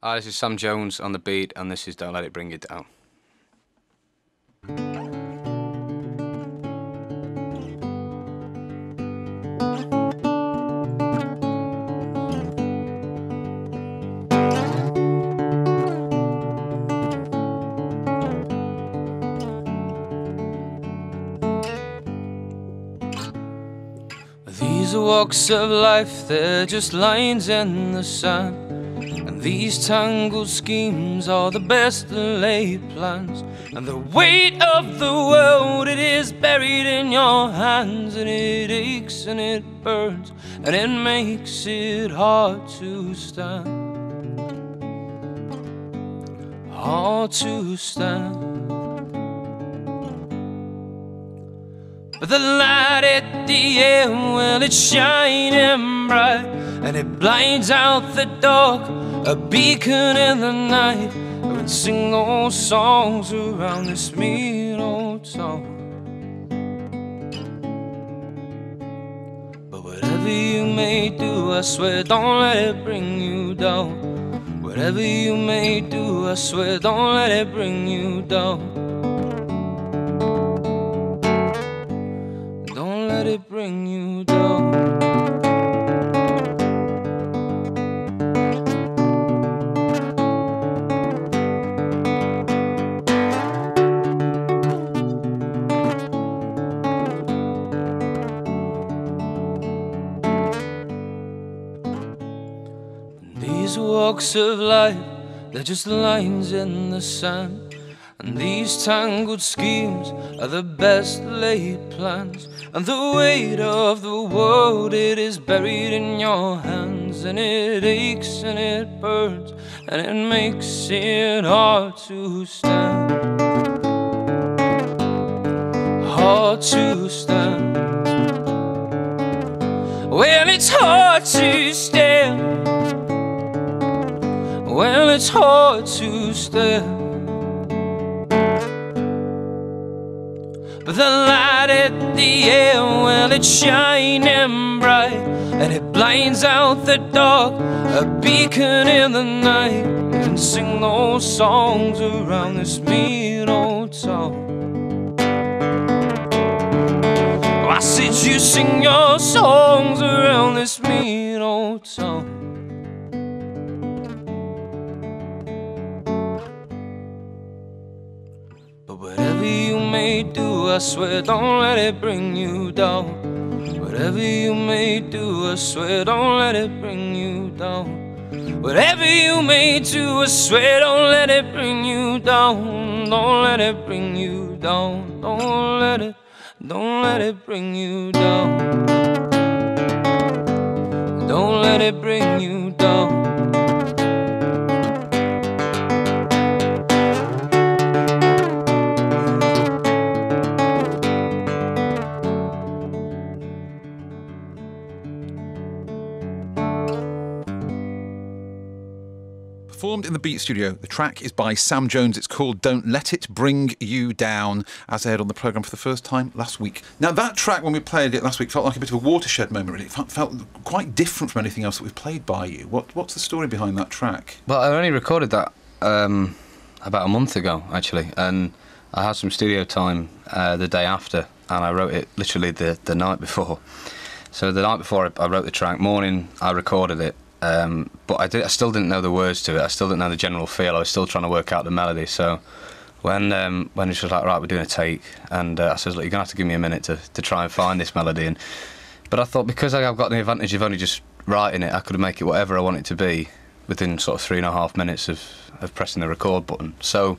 Hi, this is Sam Jones on the beat, and this is Don't Let It Bring You Down. These are walks of life, they're just lines in the sand. And these tangled schemes are the best laid plans. And the weight of the world, it is buried in your hands. And it aches and it burns, and it makes it hard to stand. Hard to stand. But the light at the end, well, it's shining bright, and it blinds out the dark, a beacon in the night. And we sing those songs around this mean old town. But whatever you may do, I swear, don't let it bring you down. Whatever you may do, I swear, don't let it bring you down. Let it bring you down. These walks of life, they're just lines in the sand. And these tangled schemes are the best laid plans. And the weight of the world, it is buried in your hands. And it aches and it burns, and it makes it hard to stand. Hard to stand. Well, it's hard to stand. Well, it's hard to stand. But the light at the end, well, it's shining bright, and it blinds out the dark, a beacon in the night. And sing those songs around this mean old town. Oh, I said you sing your songs around this mean old town. Whatever you may do, I swear, don't let it bring you down. Whatever you may do, I swear, don't let it bring you down. Whatever you may do, I swear, don't let it bring you down. Don't let it bring you down. Don't let it bring you down. Don't let it bring you down. Performed in the Beat Studio. The track is by Sam Jones. It's called Don't Let It Bring You Down, as aired on the programme for the first time last week. Now, that track, when we played it last week, felt like a bit of a watershed moment, really. It felt quite different from anything else that we've played by you. What's the story behind that track? Well, I only recorded that about a month ago, actually, and I had some studio time the day after, and I wrote it literally the night before. So the night before I wrote the track, morning I recorded it. But I still didn't know the words to it. I still didn't know the general feel. I was still trying to work out the melody. So when it's just like, right, we're doing a take, and I said, look, you're gonna have to give me a minute to try and find this melody. But I thought, because I've got the advantage of only just writing it, I could make it whatever I want it to be within sort of 3.5 minutes of pressing the record button. So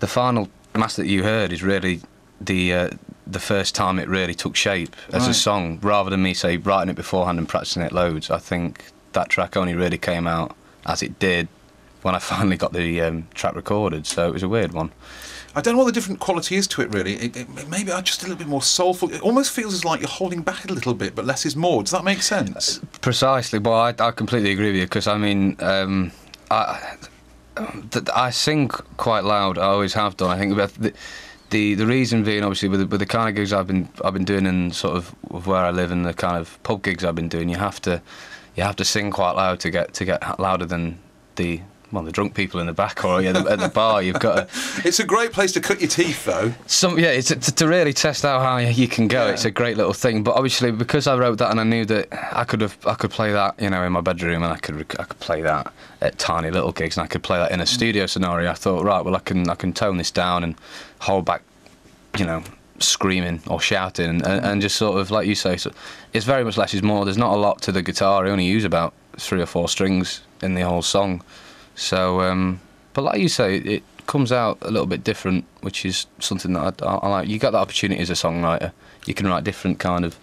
the final master that you heard is really the first time it really took shape as a song, rather than me, say, writing it beforehand and practicing it loads. I think that track only really came out as it did when I finally got the track recorded, so it was a weird one. I don't know what the different quality is to it, really. It maybe just a little bit more soulful. It almost feels as like you're holding back a little bit, but less is more. Does that make sense? Precisely. Well, I completely agree with you, because, I mean, I sing quite loud. I always have done. I think about the reason being, obviously, with the kind of gigs I've been doing, and sort of where I live, and the kind of pub gigs I've been doing, you have to sing quite loud to get louder than the well, the drunk people in the back or at the bar. You've got to... It's a great place to cut your teeth, though. It's to really test out how you can go. Yeah. It's a great little thing. But obviously, because I wrote that and I knew that I could play that, in my bedroom, and I could play that at tiny little gigs, and I could play that in a studio scenario. I thought, right, well, I can tone this down and hold back, screaming or shouting, and just sort of, like you say, so it's very much less is more. There's not a lot to the guitar. I only use about 3 or 4 strings in the whole song. So, but like you say, it comes out a little bit different, which is something that I like. You get that opportunity as a songwriter. You can write different kind of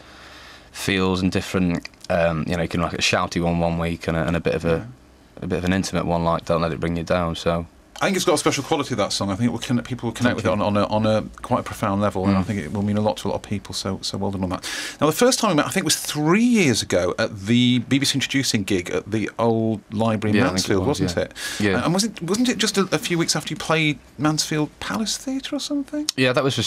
feels and different. You can write a shouty one week and a bit of an intimate one, like Don't Let It Bring You Down. So. I think it's got a special quality, that song. I think people will connect with it on a quite a profound level, and I think it will mean a lot to a lot of people. So well done on that. Now, the first time we met, I think, was 3 years ago at the BBC Introducing gig at the old library in Mansfield, wasn't it? Yeah. And wasn't it just a few weeks after you played Mansfield Palace Theatre or something? Yeah, that was for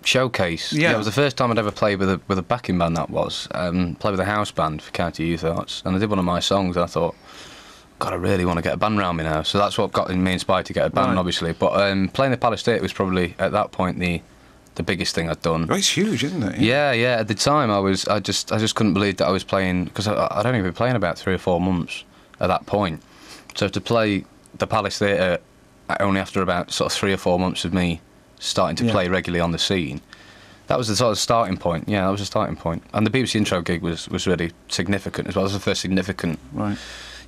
Showcase. Yeah. It was the first time I'd ever played with a backing band. That was played with a house band for County Youth Arts, and I did one of my songs, and I thought, God, I really want to get a band round me now. So that's what got me inspired to get a band, obviously. But playing the Palace Theatre was probably, at that point, the biggest thing I'd done. Well, it's huge, isn't it? Yeah. At the time, I just couldn't believe that I was playing, because I'd only been playing about 3 or 4 months at that point. So to play the Palace Theatre only after about sort of 3 or 4 months of me starting to play regularly on the scene, that was the sort of starting point. Yeah, that was the starting point. And the BBC Intro gig was really significant as well. It was the first significant... Right.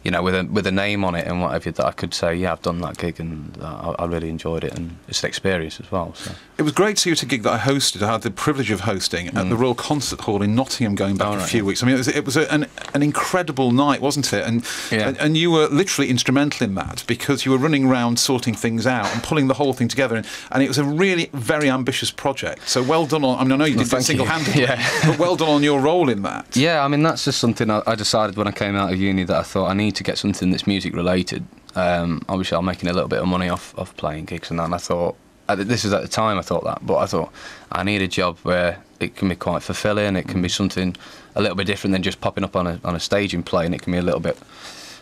With a name on it and whatever, that I could say, yeah, I've done that gig and I really enjoyed it, and it's an experience as well. So. It was great to see you at a gig that I hosted. I had the privilege of hosting at the Royal Concert Hall in Nottingham going back a few weeks. I mean, it was an incredible night, wasn't it? And you were literally instrumental in that, because you were running around sorting things out and pulling the whole thing together, and it was a really very ambitious project. So well done on... I mean, I know you did it single-handedly, but well done on your role in that. Yeah, I mean, that's just something I decided when I came out of uni that I thought I need to get something that's music related. Obviously I'm making a little bit of money off playing gigs and that, and I thought, this is at the time I thought that, but I thought I need a job where it can be quite fulfilling, it can be something a little bit different than just popping up on a stage and playing. It can be a little bit,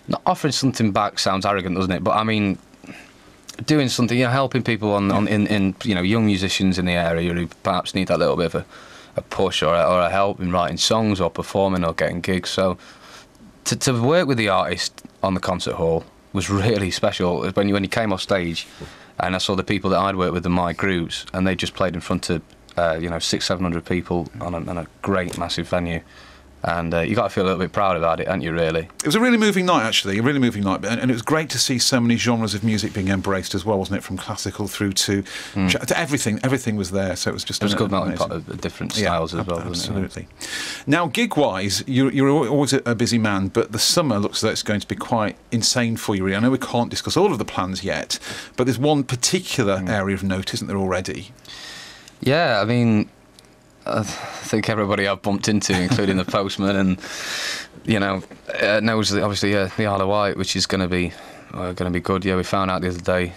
not offering something back sounds arrogant, doesn't it, but I mean doing something, helping people in young musicians in the area who perhaps need that little bit of a push or a help in writing songs or performing or getting gigs. So to work with the artist on the concert hall was really special. When you came off stage and I saw the people that I'd worked with in my groups, and they just played in front of 600-700 people on a great massive venue, and you got to feel a little bit proud about it, haven't you, really? It was a really moving night, actually, a really moving night, and it was great to see so many genres of music being embraced as well, wasn't it? From classical through to everything was there, so it was just... It was a good melting pot of different styles as well, wasn't it? Absolutely. Now, gig-wise, you're always a busy man, but the summer looks like it's going to be quite insane for you, really. I know we can't discuss all of the plans yet, but there's one particular area of note, isn't there, already? Yeah, I mean... I think everybody I've bumped into, including the postman, and knows obviously the Isle of Wight, which is going to be good. Yeah, we found out the other day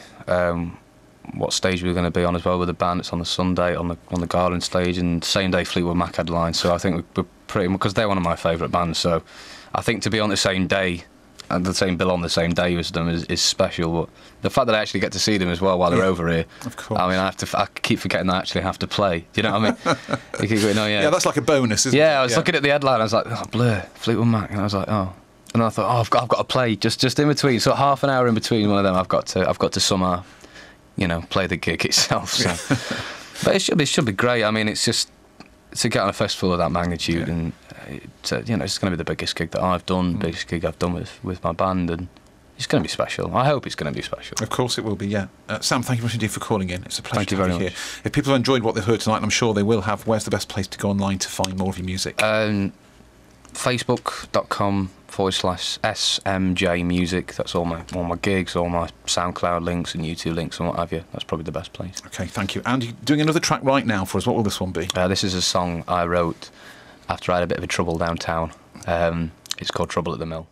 what stage we were going to be on as well with the band. It's on the Sunday on the Garland stage, and same day Fleetwood Mac headline. So I think we're pretty, because they're one of my favourite bands. So I think to be on the same day and the same bill on the same day as them is special. But the fact that I actually get to see them as well while they're over here, of course. I mean, I keep forgetting that I actually have to play. Do you know what I mean? You keep going, yeah, that's like a bonus, isn't it? Yeah, I was looking at the headline, I was like, oh, Blur, Fleetwood Mac, and I was like, oh. And I thought, oh, I've got to play just in between. So half an hour in between one of them, I've got to somehow, play the gig itself. So. But it should be great. I mean, it's just to get on a festival of that magnitude, and it's going to be the biggest gig that I've done, biggest gig I've done with my band, and it's going to be special. I hope it's going to be special. Of course it will be, yeah. Sam, thank you much indeed for calling in. It's a pleasure to have you you very here. much. If people have enjoyed what they've heard tonight, and I'm sure they will have, where's the best place to go online to find more of your music? Facebook.com/SMJ Music. That's all my gigs, all my SoundCloud links and YouTube links and what have you. That's probably the best place. Okay, thank you. And you're doing another track right now for us. What will this one be? This is a song I wrote after I had a bit of a trouble downtown. It's called Trouble at the Mill.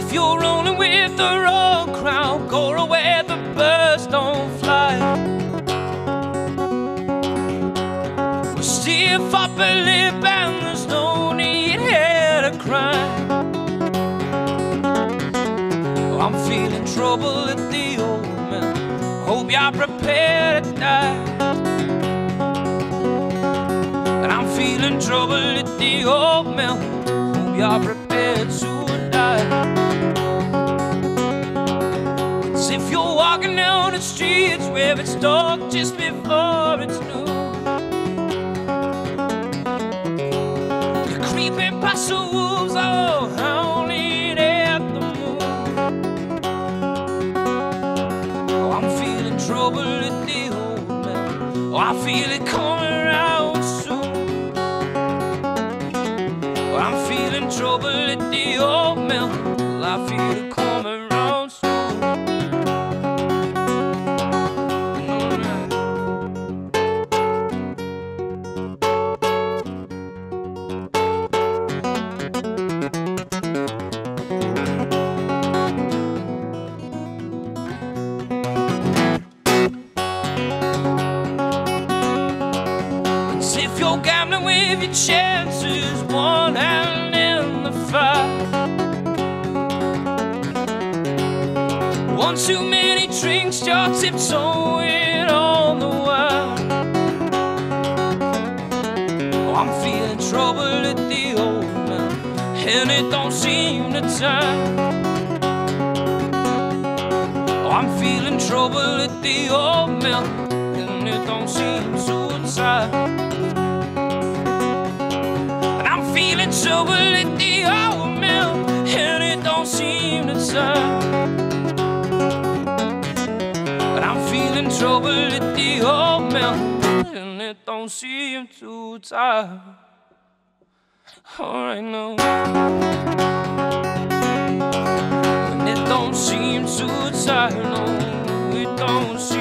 if you're rolling with the wrong crowd, go where the birds don't fly. We're stiff upper lip and there's no need here to cry. Oh, I'm feeling trouble at the old mill. Hope you're prepared to die. And I'm feeling trouble at the old mill. Hope you're prepared to die. As if you're walking down the streets where it's dark just before it's noon. You're creeping past the wolves, oh, howling at the moon. Oh, I'm feeling trouble at the old mill. Oh, I feel it coming around soon. Oh, I'm feeling trouble at the old mill. I feel it coming around soon. With your chances, one hand in the fire. One too many drinks, you're tiptoeing on the wire. Oh, I'm feeling trouble at the old mill, and it don't seem to time. Oh, I'm feeling trouble at the old mill, and it don't seem to time. Feeling trouble at the old mill, and it don't seem to time. But I'm feeling trouble at the old mill, and it don't seem to time. All right now, and it don't seem to time. No, it don't seem